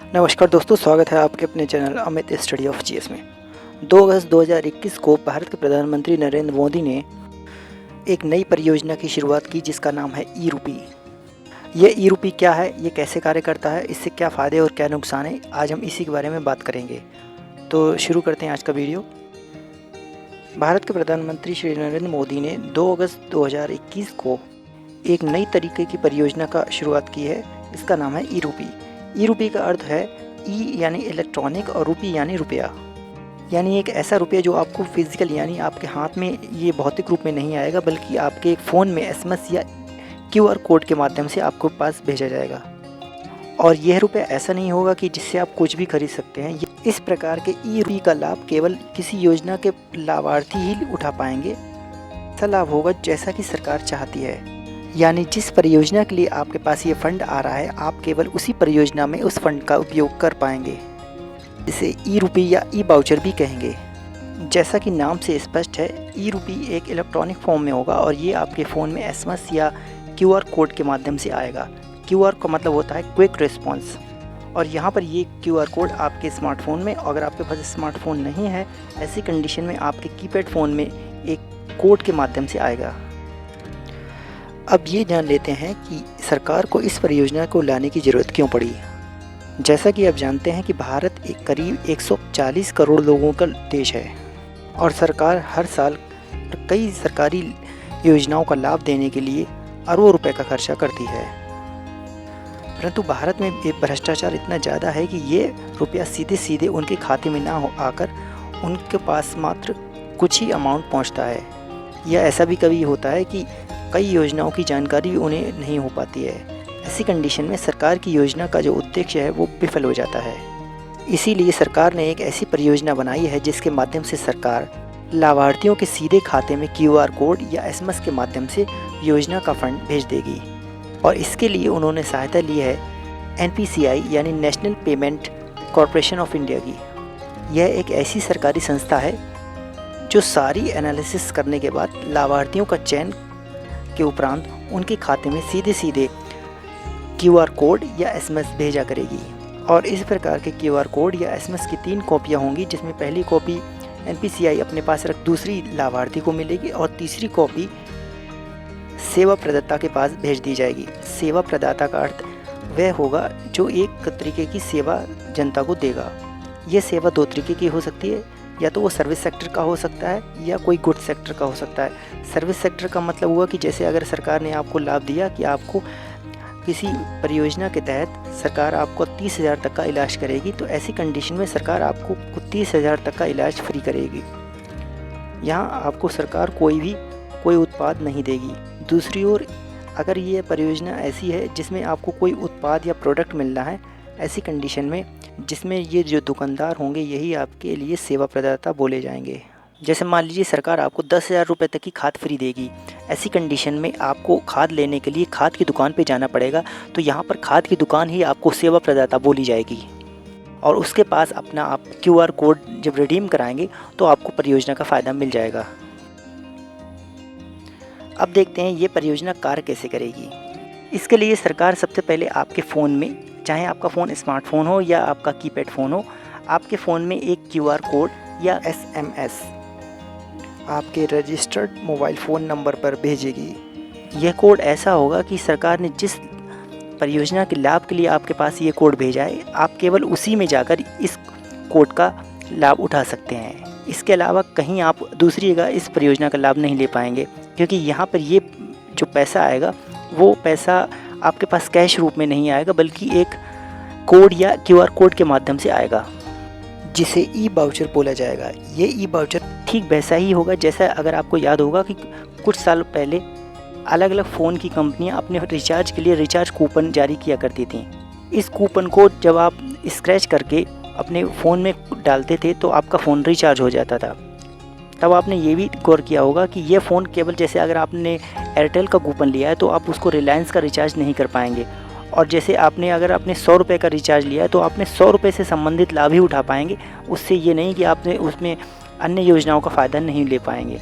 नमस्कार दोस्तों, स्वागत है आपके अपने channel Amit study of GS में। 2 अगस्त 2021 को भारत के प्रधानमंत्री नरेंद्र मोदी ने एक नई परियोजना की शुरुआत की जिसका नाम है ई रूपी। ये ई रूपी क्या है, ये कैसे कार्य करता है, इससे क्या फ़ायदे और क्या नुकसान है, आज हम इसी के बारे में बात करेंगे। तो शुरू करते हैं आज का वीडियो। भारत के प्रधानमंत्री श्री नरेंद्र मोदी ने 2 अगस्त 2021 को एक नई तरीके की परियोजना का शुरुआत की है। इसका नाम है ई रूपी। ई रूपी का अर्थ है ई यानी इलेक्ट्रॉनिक और रूपी यानी रुपया, यानी एक ऐसा रुपया जो आपको फिजिकल यानी आपके हाथ में ये भौतिक रूप में नहीं आएगा, बल्कि आपके एक फ़ोन में एसएमएस या क्यूआर कोड के माध्यम से आपको पास भेजा जाएगा। और यह रुपया ऐसा नहीं होगा कि जिससे आप कुछ भी खरीद सकते हैं। इस प्रकार के ई रूपी का लाभ केवल किसी योजना के लाभार्थी ही उठा पाएंगे। ऐसा लाभ होगा जैसा कि सरकार चाहती है, यानी जिस परियोजना के लिए आपके पास ये फंड आ रहा है, आप केवल उसी परियोजना में उस फंड का उपयोग कर पाएंगे। इसे ई रूपी या ई वाउचर भी कहेंगे। जैसा कि नाम से स्पष्ट है, ई रूपी एक इलेक्ट्रॉनिक फॉर्म में होगा और ये आपके फ़ोन में एसएमएस या क्यूआर कोड के माध्यम से आएगा। क्यूआर का मतलब होता है क्विक रिस्पॉन्स, और यहाँ पर ये क्यूआर कोड आपके स्मार्टफोन में, अगर आपके पास स्मार्टफोन नहीं है, ऐसी कंडीशन में आपके कीपैड फ़ोन में एक कोड के माध्यम से आएगा। अब ये जान लेते हैं कि सरकार को इस परियोजना को लाने की ज़रूरत क्यों पड़ी। जैसा कि आप जानते हैं कि भारत एक करीब 140 करोड़ लोगों का देश है और सरकार हर साल कई सरकारी योजनाओं का लाभ देने के लिए अरबों रुपए का खर्चा करती है। परंतु भारत में भ्रष्टाचार इतना ज़्यादा है कि ये रुपया सीधे सीधे उनके खाते में ना हो आकर उनके पास मात्र कुछ ही अमाउंट पहुंचता है, या ऐसा भी कभी होता है कि कई योजनाओं की जानकारी भी उन्हें नहीं हो पाती है। ऐसी कंडीशन में सरकार की योजना का जो उद्देश्य है वो विफल हो जाता है। इसीलिए सरकार ने एक ऐसी परियोजना बनाई है जिसके माध्यम से सरकार लाभार्थियों के सीधे खाते में क्यूआर कोड या एसएमएस के माध्यम से योजना का फंड भेज देगी। और इसके लिए उन्होंने सहायता ली है एनपीसीआई यानी national payment corporation of India की। यह एक ऐसी सरकारी संस्था है जो सारी एनालिसिस करने के बाद लाभार्थियों का चयन के उपरांत उनके खाते में सीधे सीधे क्यूआर कोड या एसएमएस भेजा करेगी। और इस प्रकार के क्यूआर कोड या एसएमएस की 3 कॉपियाँ होंगी, जिसमें पहली कॉपी एनपीसीआई अपने पास रख दूसरी लाभार्थी को मिलेगी और तीसरी कॉपी सेवा प्रदाता के पास भेज दी जाएगी। सेवा प्रदाता का अर्थ वह होगा जो एक तरीके की सेवा जनता को देगा। यह सेवा 2 तरीके की हो सकती है, या तो वो सर्विस सेक्टर का हो सकता है या कोई गुड सेक्टर का हो सकता है। सर्विस सेक्टर का मतलब हुआ कि जैसे अगर सरकार ने आपको लाभ दिया कि आपको किसी परियोजना के तहत सरकार आपको 30,000 तक का इलाज करेगी, तो ऐसी कंडीशन में सरकार आपको 30,000 तक का इलाज फ्री करेगी। यहाँ आपको सरकार कोई उत्पाद नहीं देगी। दूसरी ओर अगर ये परियोजना ऐसी है जिसमें आपको कोई उत्पाद या प्रोडक्ट मिलना है, ऐसी कंडीशन में जिसमें ये जो दुकानदार होंगे यही आपके लिए सेवा प्रदाता बोले जाएंगे। जैसे मान लीजिए सरकार आपको 10,000 रुपये तक की खाद फ्री देगी। ऐसी कंडीशन में आपको खाद लेने के लिए खाद की दुकान पे जाना पड़ेगा, तो यहाँ पर खाद की दुकान ही आपको सेवा प्रदाता बोली जाएगी। और उसके पास अपना आप क्यूआर कोड जब रिडीम कराएंगे तो आपको परियोजना का फ़ायदा मिल जाएगा। अब देखते हैं ये परियोजना कार्य कैसे करेगी। इसके लिए सरकार सबसे पहले आपके फ़ोन में, चाहे आपका फ़ोन स्मार्टफोन हो या आपका कीपैड फ़ोन हो, आपके फ़ोन में एक क्यूआर कोड या एसएमएस आपके रजिस्टर्ड मोबाइल फ़ोन नंबर पर भेजेगी। यह कोड ऐसा होगा कि सरकार ने जिस परियोजना के लाभ के लिए आपके पास ये कोड भेजा है, आप केवल उसी में जाकर इस कोड का लाभ उठा सकते हैं। इसके अलावा कहीं आप दूसरी जगह इस परियोजना का लाभ नहीं ले पाएंगे, क्योंकि यहाँ पर ये जो पैसा आएगा वो पैसा आपके पास कैश रूप में नहीं आएगा, बल्कि एक कोड या क्यूआर कोड के माध्यम से आएगा, जिसे ई वाउचर बोला जाएगा। ये ई वाउचर ठीक वैसा ही होगा जैसा, अगर आपको याद होगा कि कुछ साल पहले अलग अलग फ़ोन की कंपनियां अपने रिचार्ज के लिए रिचार्ज कूपन जारी किया करती थी। इस कूपन को जब आप स्क्रैच करके अपने फ़ोन में डालते थे तो आपका फ़ोन रिचार्ज हो जाता था। तब आपने ये भी गौर किया होगा कि ये फ़ोन केवल, जैसे अगर आपने एयरटेल का कूपन लिया है तो आप उसको रिलायंस का रिचार्ज नहीं कर पाएंगे, और जैसे अगर आपने 100 रुपये का रिचार्ज लिया है तो आपने 100 रुपये से संबंधित लाभ ही उठा पाएंगे, उससे ये नहीं कि आपने उसमें अन्य योजनाओं का फ़ायदा नहीं ले पाएंगे।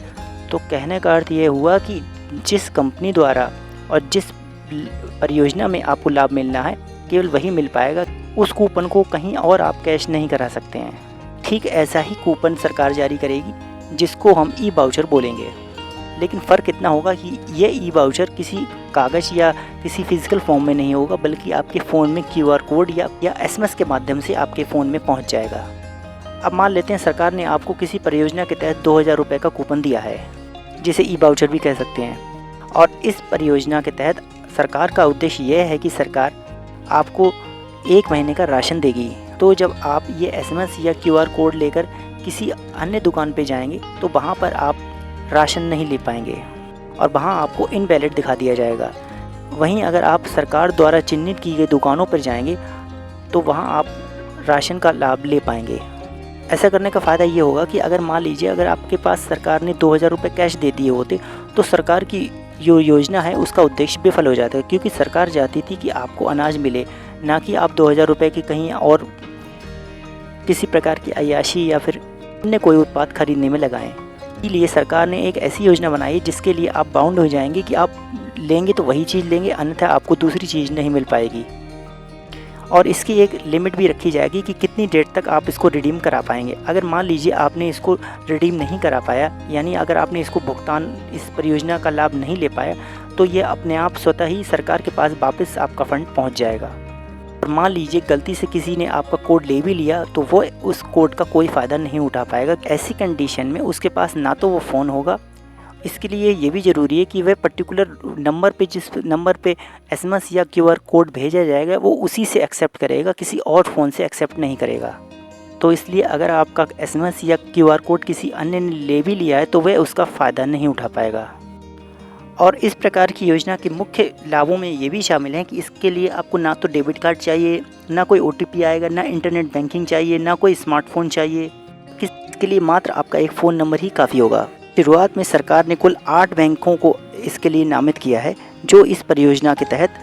तो कहने का अर्थ ये हुआ कि जिस कंपनी द्वारा और जिस परियोजना में आपको लाभ मिलना है केवल वही मिल पाएगा उस कूपन को कहीं और आप कैश नहीं करा सकते हैं। ठीक ऐसा ही कूपन सरकार जारी करेगी जिसको हम ई वाउचर बोलेंगे। लेकिन फ़र्क इतना होगा कि ये ई वाउचर किसी कागज़ या किसी फिज़िकल फॉर्म में नहीं होगा, बल्कि आपके फ़ोन में QR कोड या SMS के माध्यम से आपके फ़ोन में पहुंच जाएगा। अब मान लेते हैं सरकार ने आपको किसी परियोजना के तहत 2000 रुपये का कूपन दिया है, जिसे ई वाउचर भी कह सकते हैं। और इस परियोजना के तहत सरकार का उद्देश्य यह है कि सरकार आपको 1 महीने का राशन देगी। तो जब आप ये SMS या QR कोड लेकर किसी अन्य दुकान पे जाएंगे तो वहाँ पर आप राशन नहीं ले पाएंगे और वहाँ आपको इनवैलिड दिखा दिया जाएगा। वहीं अगर आप सरकार द्वारा चिन्हित की गई दुकानों पर जाएंगे तो वहाँ आप राशन का लाभ ले पाएंगे। ऐसा करने का फ़ायदा ये होगा कि अगर मान लीजिए अगर आपके पास सरकार ने 2000 रुपये कैश दे दिए होते तो सरकार की जो योजना है उसका उद्देश्य विफल हो जाता है, क्योंकि सरकार चाहती थी कि आपको अनाज मिले, ना कि आप 2000 रुपये की कहीं और किसी प्रकार की अय्याशी या फिर अन्य कोई उत्पाद खरीदने में लगाएं। इसलिए सरकार ने एक ऐसी योजना बनाई जिसके लिए आप बाउंड हो जाएंगे कि आप लेंगे तो वही चीज़ लेंगे, अन्यथा आपको दूसरी चीज़ नहीं मिल पाएगी। और इसकी एक लिमिट भी रखी जाएगी कि कितनी डेट तक आप इसको रिडीम करा पाएंगे। अगर मान लीजिए आपने इसको रिडीम नहीं करा पाया, यानी अगर आपने इसको भुगतान इस परियोजना का लाभ नहीं ले पाया, तो ये अपने आप स्वतः ही सरकार के पास वापस आपका फ़ंड पहुंच जाएगा। और मान लीजिए गलती से किसी ने आपका कोड ले भी लिया तो वो उस कोड का कोई फ़ायदा नहीं उठा पाएगा। ऐसी कंडीशन में उसके पास ना तो वो फ़ोन होगा, इसके लिए ये भी ज़रूरी है कि वह पर्टिकुलर नंबर पे जिस नंबर पे SMS या QR कोड भेजा जाएगा वो उसी से एक्सेप्ट करेगा, किसी और फ़ोन से एक्सेप्ट नहीं करेगा। तो इसलिए अगर आपका SMS या QR कोड किसी अन्य ने ले भी लिया है तो वह उसका फ़ायदा नहीं उठा पाएगा। और इस प्रकार की योजना के मुख्य लाभों में ये भी शामिल हैं कि इसके लिए आपको ना तो डेबिट कार्ड चाहिए, ना कोई OTP आएगा, ना इंटरनेट बैंकिंग चाहिए, ना कोई स्मार्टफोन चाहिए। इसके लिए मात्र आपका एक फ़ोन नंबर ही काफ़ी होगा। शुरुआत में सरकार ने कुल 8 बैंकों को इसके लिए नामित किया है जो इस परियोजना के तहत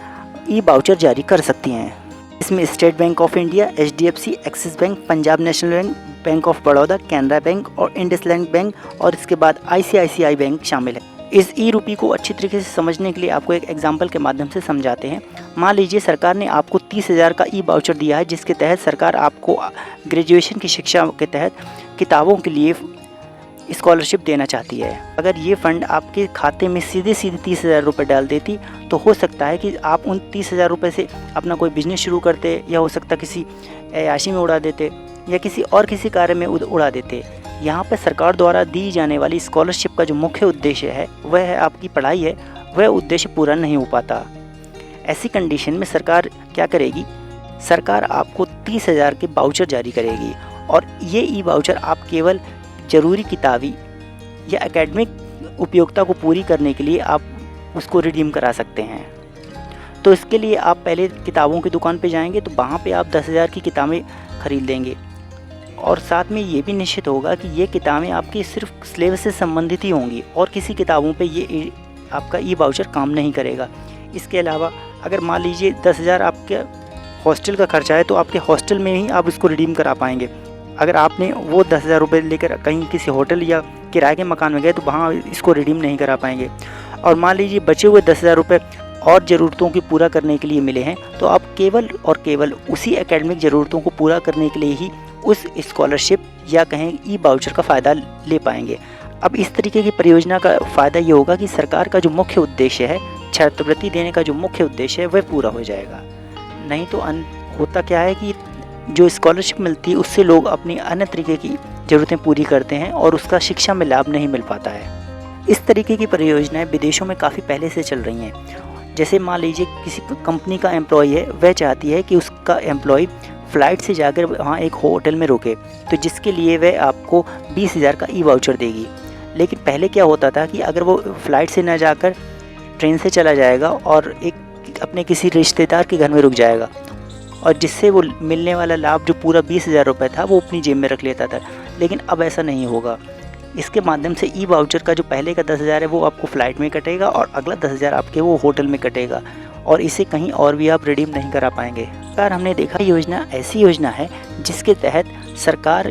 ई वाउचर जारी कर सकती हैं। इसमें state bank of India, HDFC, axis bank, Punjab national bank, bank of Baroda, Canara bank और इंडसलैंड बैंक और इसके बाद ICICI बैंक शामिल है। इस ई रूपी को अच्छी तरीके से समझने के लिए आपको एक एग्जाम्पल के माध्यम से समझाते हैं। मान लीजिए सरकार ने आपको 30,000 का ई वाउचर दिया है, जिसके तहत सरकार आपको ग्रेजुएशन की शिक्षा के तहत किताबों के लिए स्कॉलरशिप देना चाहती है। अगर ये फ़ंड आपके खाते में सीधे 30,000 रुपये डाल देती तो हो सकता है कि आप उन 30,000 रुपये से अपना कोई बिज़नेस शुरू करते, या हो सकता किसी ऐयाशी में उड़ा देते या किसी कार्य में उड़ा देते। यहाँ पर सरकार द्वारा दी जाने वाली स्कॉलरशिप का जो मुख्य उद्देश्य है वह है आपकी पढ़ाई है, वह उद्देश्य पूरा नहीं हो पाता। ऐसी कंडीशन में सरकार क्या करेगी, सरकार आपको 30,000 के वाउचर जारी करेगी और ये ई वाउचर आप केवल ज़रूरी किताबी या एकेडमिक उपयोगिता को पूरी करने के लिए आप उसको रिडीम करा सकते हैं। तो इसके लिए आप पहले किताबों की दुकान पे जाएंगे तो वहाँ पे आप 10,000 की किताबें खरीद लेंगे और साथ में ये भी निश्चित होगा कि ये किताबें आपकी सिर्फ सिलेबस से संबंधित ही होंगी और किसी किताबों पे ये आपका ई वाउचर काम नहीं करेगा। इसके अलावा अगर मान लीजिए 10,000 आपके हॉस्टल का खर्चा है तो आपके हॉस्टल में ही आप इसको रिडीम करा पाएंगे। अगर आपने वो 10,000 रुपये लेकर कहीं किसी होटल या किराए के मकान में गए तो वहाँ इसको रिडीम नहीं करा पाएंगे। और मान लीजिए बचे हुए 10,000 रुपये और ज़रूरतों की पूरा करने के लिए मिले हैं तो आप केवल और केवल उसी एकेडमिक ज़रूरतों को पूरा करने के लिए ही उस स्कॉलरशिप या कहें ई वाउचर का फ़ायदा ले पाएंगे। अब इस तरीके की परियोजना का फ़ायदा ये होगा कि सरकार का जो मुख्य उद्देश्य है, छात्रवृत्ति देने का जो मुख्य उद्देश्य है, वह पूरा हो जाएगा। नहीं तो होता क्या है कि जो स्कॉलरशिप मिलती है उससे लोग अपनी अन्य तरीके की ज़रूरतें पूरी करते हैं और उसका शिक्षा में लाभ नहीं मिल पाता है। इस तरीके की परियोजनाएं विदेशों में काफ़ी पहले से चल रही हैं। जैसे मान लीजिए किसी कंपनी का एम्प्लॉय है, वह चाहती है कि उसका एम्प्लॉय फ़्लाइट से जाकर वहाँ एक होटल में रुके, तो जिसके लिए वह आपको 20,000 का ई वाउचर देगी। लेकिन पहले क्या होता था कि अगर वो फ़्लाइट से ना जाकर ट्रेन से चला जाएगा और एक अपने किसी रिश्तेदार के घर में रुक जाएगा और जिससे वो मिलने वाला लाभ जो पूरा 20,000 रुपये था वो अपनी जेब में रख लेता था। लेकिन अब ऐसा नहीं होगा। इसके माध्यम से ई वाउचर का जो पहले का 10,000 है वो आपको फ़्लाइट में कटेगा और अगला 10,000 आपके वो होटल में कटेगा और इसे कहीं और भी आप रिडीम नहीं करा पाएंगे। सरकार हमने देखा योजना ऐसी योजना है जिसके तहत सरकार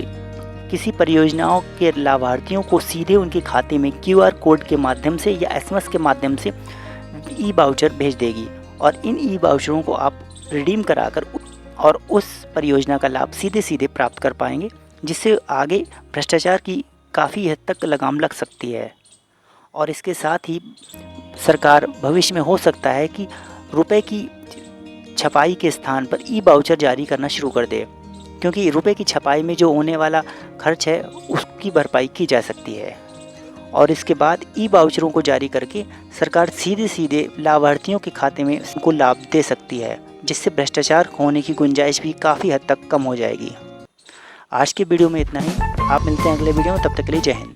किसी परियोजनाओं के लाभार्थियों को सीधे उनके खाते में QR कोड के माध्यम से या SMS के माध्यम से ई वाउचर भेज देगी और इन ई वाउचरों को आप रिडीम कराकर और उस परियोजना का लाभ सीधे सीधे प्राप्त कर पाएंगे, जिससे आगे भ्रष्टाचार की काफ़ी हद तक लगाम लग सकती है। और इसके साथ ही सरकार भविष्य में हो सकता है कि रुपए की छपाई के स्थान पर ई वाउचर जारी करना शुरू कर दे, क्योंकि रुपए की छपाई में जो होने वाला खर्च है उसकी भरपाई की जा सकती है। और इसके बाद ई वाउचरों को जारी करके सरकार सीधे सीधे लाभार्थियों के खाते में उनको लाभ दे सकती है, जिससे भ्रष्टाचार होने की गुंजाइश भी काफ़ी हद तक कम हो जाएगी। आज के वीडियो में इतना ही। आप मिलते हैं अगले वीडियो में, तब तक के लिए जय हिंद।